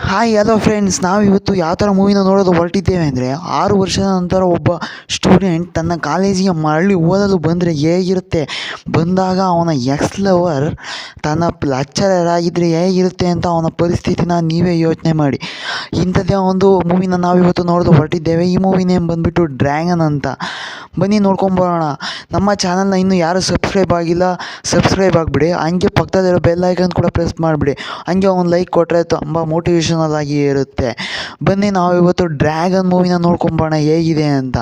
Hi hello friends, ನಾವು ಇವತ್ತು ಯಾವ ಥರ ಮೂವಿನ ನೋಡೋದು ಹೊರಟಿದ್ದೇವೆ ಅಂದರೆ, 6 ವರ್ಷದ ನಂತರ ಒಬ್ಬ ಸ್ಟೂಡೆಂಟ್ ತನ್ನ ಕಾಲೇಜಿಗೆ ಮರಳಿ ಓದಲು ಬಂದರೆ ಹೇಗಿರುತ್ತೆ, ಬಂದಾಗ ಅವನ ಎಕ್ಸ್ ಲವರ್ ತನ್ನ ಲೆಕ್ಚರರ್ ಆಗಿದ್ದರೆ ಹೇಗಿರುತ್ತೆ ಅಂತ ಅವನ ಪರಿಸ್ಥಿತಿನ ನೀವೇ ಯೋಚನೆ ಮಾಡಿ. ಇಂಥದ್ದೇ ಒಂದು ಮೂವಿನ ನಾವಿವತ್ತು ನೋಡೋದು ಹೊರಟಿದ್ದೇವೆ. ಈ ಮೂವಿ ನೇಮ್ ಬಂದುಬಿಟ್ಟು ಡ್ರ್ಯಾಗನ್ ಅಂತ. ಬನ್ನಿ ನೋಡ್ಕೊಂಬರೋಣ. ನಮ್ಮ ಚಾನಲ್ನ ಇನ್ನೂ ಯಾರು ಸಬ್ಸ್ಕ್ರೈಬ್ ಆಗಿಲ್ಲ, ಸಬ್ಸ್ಕ್ರೈಬ್ ಆಗಿಬಿಡಿ. ಹಂಗೆ ಪಕ್ಕದಲ್ಲಿರೋ ಬೆಲ್ ಐಕನ್ ಕೂಡ ಪ್ರೆಸ್ ಮಾಡಿಬಿಡಿ. ಹಂಗೆ ಒಂದು ಲೈಕ್ ಕೊಟ್ಟರೆ ತುಂಬ ಮೋಟಿವೇಶನಲ್ ಆಗಿ ಇರುತ್ತೆ. ಬನ್ನಿ ನಾವು ಇವತ್ತು ಡ್ರ್ಯಾಗನ್ ಮೂವಿನ ನೋಡ್ಕೊಂಬೋಣ ಹೇಗಿದೆ ಅಂತ.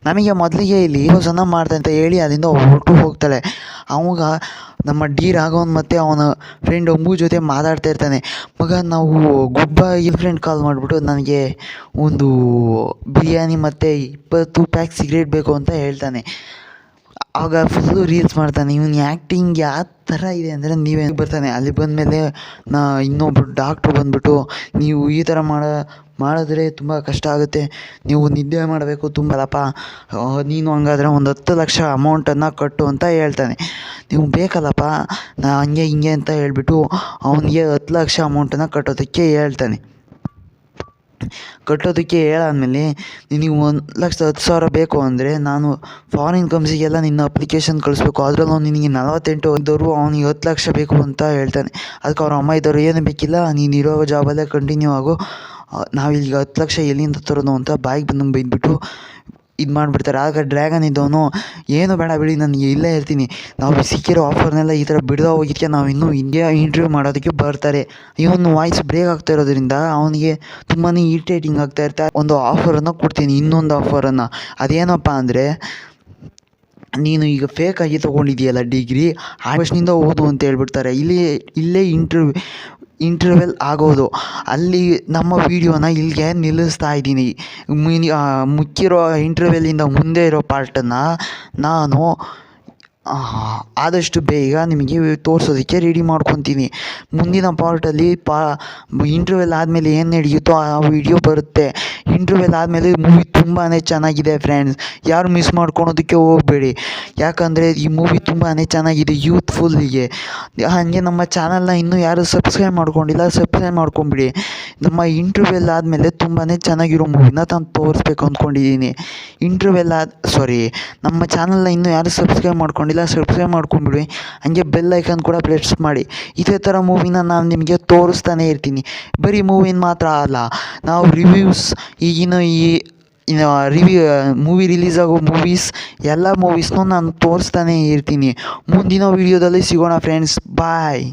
ನಮಗೆ ಮೊದಲಿಗೆ ಇಲ್ಲಿ ಸಣ್ಣ ಮಾಡ್ದೆ ಅಂತ ಹೇಳಿ ಅಲ್ಲಿಂದ ಹೊರಟು ಹೋಗ್ತಾಳೆ. ಅವಾಗ ನಮ್ಮ ಡಿ ರಾಘವನ್ ಮತ್ತು ಅವನ ಫ್ರೆಂಡ್ ಅಂಬು ಜೊತೆ ಮಾತಾಡ್ತಾ ಇರ್ತಾನೆ. ಮಗ, ನಾವು ಗುಡ್ ಬಾಯ್ ಫ್ರೆಂಡ್ ಕಾಲ್ ಮಾಡಿಬಿಟ್ಟು ನನಗೆ ಒಂದು ಬಿರಿಯಾನಿ ಮತ್ತು 20 ಪ್ಯಾಕ್ ಸಿಗರೇಟ್ ಬೇಕು ಅಂತ ಹೇಳ್ತಾನೆ. ಆಗ ಫುಲ್ಲು ರೀಲ್ಸ್ ಮಾಡ್ತಾನೆ. ಇವನು ಆ್ಯಕ್ಟಿಂಗ್ ಯಾವ ಥರ ಇದೆ ಅಂದರೆ ನೀವೇ ಬರ್ತಾನೆ. ಅಲ್ಲಿ ಬಂದಮೇಲೆ ಇನ್ನೊಬ್ಬರು ಡಾಕ್ಟ್ರು ಬಂದುಬಿಟ್ಟು, ನೀವು ಈ ಥರ ಮಾಡಿದ್ರೆ ತುಂಬ ಕಷ್ಟ ಆಗುತ್ತೆ, ನೀವು ನಿದ್ದೆ ಮಾಡಬೇಕು ತುಂಬಲ್ಲಪ್ಪ, ನೀನು ಹಂಗಾದ್ರೆ ಒಂದು 10 ಲಕ್ಷ ಅಮೌಂಟನ್ನು ಕಟ್ಟು ಅಂತ ಹೇಳ್ತಾನೆ. ನೀವು ಬೇಕಲ್ಲಪ್ಪ ಹಂಗೆ ಹಿಂಗೆ ಅಂತ ಹೇಳ್ಬಿಟ್ಟು ಅವನಿಗೆ 10 ಲಕ್ಷ ಅಮೌಂಟನ್ನು ಕಟ್ಟೋದಕ್ಕೆ ಹೇಳ್ತಾನೆ. ಕಟ್ಟೋದಕ್ಕೆ ಹೇಳಾದ್ಮೇಲೆ, ನಿನಗೆ 1,10,000 ಬೇಕು ಅಂದರೆ ನಾನು ಫಾರಿನ್ ಕಂಪ್ನಿಗೆಲ್ಲ ನಿನ್ನ ಅಪ್ಲಿಕೇಶನ್ ಕಳಿಸ್ಬೇಕು, ಅದರಲ್ಲೂ ನಿನಗೆ 48 ಇದ್ದವರು ಅವನಿಗೆ 10 ಲಕ್ಷ ಬೇಕು ಅಂತ ಹೇಳ್ತಾನೆ. ಅದಕ್ಕೆ ಅವ್ರ ಅಮ್ಮ ಇದ್ದವರು, ಏನು ಬೇಕಿಲ್ಲ, ನೀನು ಇರೋ ಜಾಬಲ್ಲೇ ಕಂಟಿನ್ಯೂ ಆಗು, ನಾವೀಗ 10 ಲಕ್ಷ ಎಲ್ಲಿಂದ ತರೋದು ಅಂತ ಬಾಯಿಗೆ ಬಂದಂಗೆ ಬೈದ್ಬಿಟ್ಟು ಇದು ಮಾಡಿಬಿಡ್ತಾರೆ. ಆಗ ಡ್ರ್ಯಾಗನ್ ಇದ್ದವನು, ಏನು ಬೇಡ ಬಿಡಿ, ನನಗೆ ಇಲ್ಲೇ ಇರ್ತೀನಿ, ನಾವು ಸಿಕ್ಕಿರೋ ಆಫರ್ನೆಲ್ಲ ಈ ಥರ ಬಿಡ್ದೋ ಹೋಗಿದ್ದಕ್ಕೆ ನಾವು ಇನ್ನೂ ಇಂಟರ್ವ್ಯೂ ಮಾಡೋದಕ್ಕೆ ಬರ್ತಾರೆ. ಇವನು ವಾಯ್ಸ್ ಬ್ರೇಕ್ ಆಗ್ತಾ ಇರೋದ್ರಿಂದ ಅವನಿಗೆ ತುಂಬಾ ಇರಿಟೇಟಿಂಗ್ ಆಗ್ತಾ ಇರ್ತಾರೆ. ಒಂದು ಆಫರನ್ನು ಕೊಡ್ತೀನಿ, ಇನ್ನೊಂದು ಆಫರನ್ನು. ಅದೇನಪ್ಪ ಅಂದರೆ, ನೀನು ಈಗ ಫೇಕಾಗಿ ತೊಗೊಂಡಿದ್ದೀಯಲ್ಲ ಡಿಗ್ರಿ, ಆ ವರ್ಷದಿಂದ ಓದು ಅಂತ ಹೇಳ್ಬಿಡ್ತಾರೆ. ಇಲ್ಲೇ ಇಂಟರ್ವೆಲ್ ಆಗೋದು. ಅಲ್ಲಿ ನಮ್ಮ ವೀಡಿಯೋನ ಇಲ್ಲಿಗೆ ನಿಲ್ಲಿಸ್ತಾ ಇದ್ದೀನಿ. ಮುಕ್ಕಿರೋ ಇಂಟರ್ವೆಲ್ಲಿಂದ ಮುಂದೆ ಇರೋ ಪಾರ್ಟನ್ನು ನಾನು ಆದಷ್ಟು ಬೇಗ ನಿಮಗೆ ತೋರಿಸೋದಕ್ಕೆ ರೆಡಿ ಮಾಡ್ಕೊತೀನಿ. ಮುಂದಿನ ಪಾರ್ಟಲ್ಲಿ ಇಂಟರ್ವೆಲ್ ಆದಮೇಲೆ ಏನು ನಡೆಯುತ್ತೋ ಆ ವಿಡಿಯೋ ಬರುತ್ತೆ. ಇಂಟರ್ವೆಲ್ ಆದಮೇಲೆ ಮೂವಿ ತುಂಬಾ ಚೆನ್ನಾಗಿದೆ ಫ್ರೆಂಡ್ಸ್, ಯಾರು ಮಿಸ್ ಮಾಡ್ಕೊಳೋದಕ್ಕೆ ಹೋಗಬೇಡಿ. ಯಾಕಂದರೆ ಈ ಮೂವಿ ತುಂಬಾ ಚೆನ್ನಾಗಿದೆ ಯೂತ್ಫುಲ್ಲಿಗೆ. ಹಾಗೆ ನಮ್ಮ ಚಾನಲ್ನ ಇನ್ನೂ ಯಾರು ಸಬ್ಸ್ಕ್ರೈಬ್ ಮಾಡ್ಕೊಂಡಿಲ್ಲ, ಸಬ್ಸ್ಕ್ರೈಬ್ ಮಾಡ್ಕೊಂಬಿಡಿ. ನಮ್ಮ ಇಂಟರ್ವೆಲ್ ಆದಮೇಲೆ ತುಂಬಾ ಚೆನ್ನಾಗಿರೋ ಮೂವಿನ ನಾನು ತೋರಿಸ್ಬೇಕು ಅಂದ್ಕೊಂಡಿದ್ದೀನಿ. ನಮ್ಮ ಚಾನಲ್ನ ಇನ್ನೂ ಯಾರು ಸಬ್ಸ್ಕ್ರೈಬ್ ಮಾಡ್ಕೊಂಡಿಲ್ಲ, ಸಬ್ಸ್ಕ್ರೈಬ್ ಮಾಡ್ಕೊಂಬಿಡಿ. ಹಂಗೆ ಬೆಲ್ ಐಕನ್ ಕೂಡ ಪ್ರೆಸ್ ಮಾಡಿ. ಇದೇ ಥರ ಮೂವಿನ ನಾನು ನಿಮಗೆ ತೋರಿಸ್ತಾನೆ ಇರ್ತೀನಿ. ಬರೀ ಮೂವಿನ ಮಾತ್ರ ಅಲ್ಲ, ನಾವು ರಿವ್ಯೂಸ್, ಈಗಿನ ಮೂವಿ ರಿಲೀಸ್ ಆಗೋ ಎಲ್ಲ ಮೂವೀಸ್ನೂ ನಾನು ತೋರಿಸ್ತಾನೆ ಇರ್ತೀನಿ. ಮುಂದಿನ ವೀಡಿಯೋದಲ್ಲಿ ಸಿಗೋಣ ಫ್ರೆಂಡ್ಸ್, ಬಾಯ್.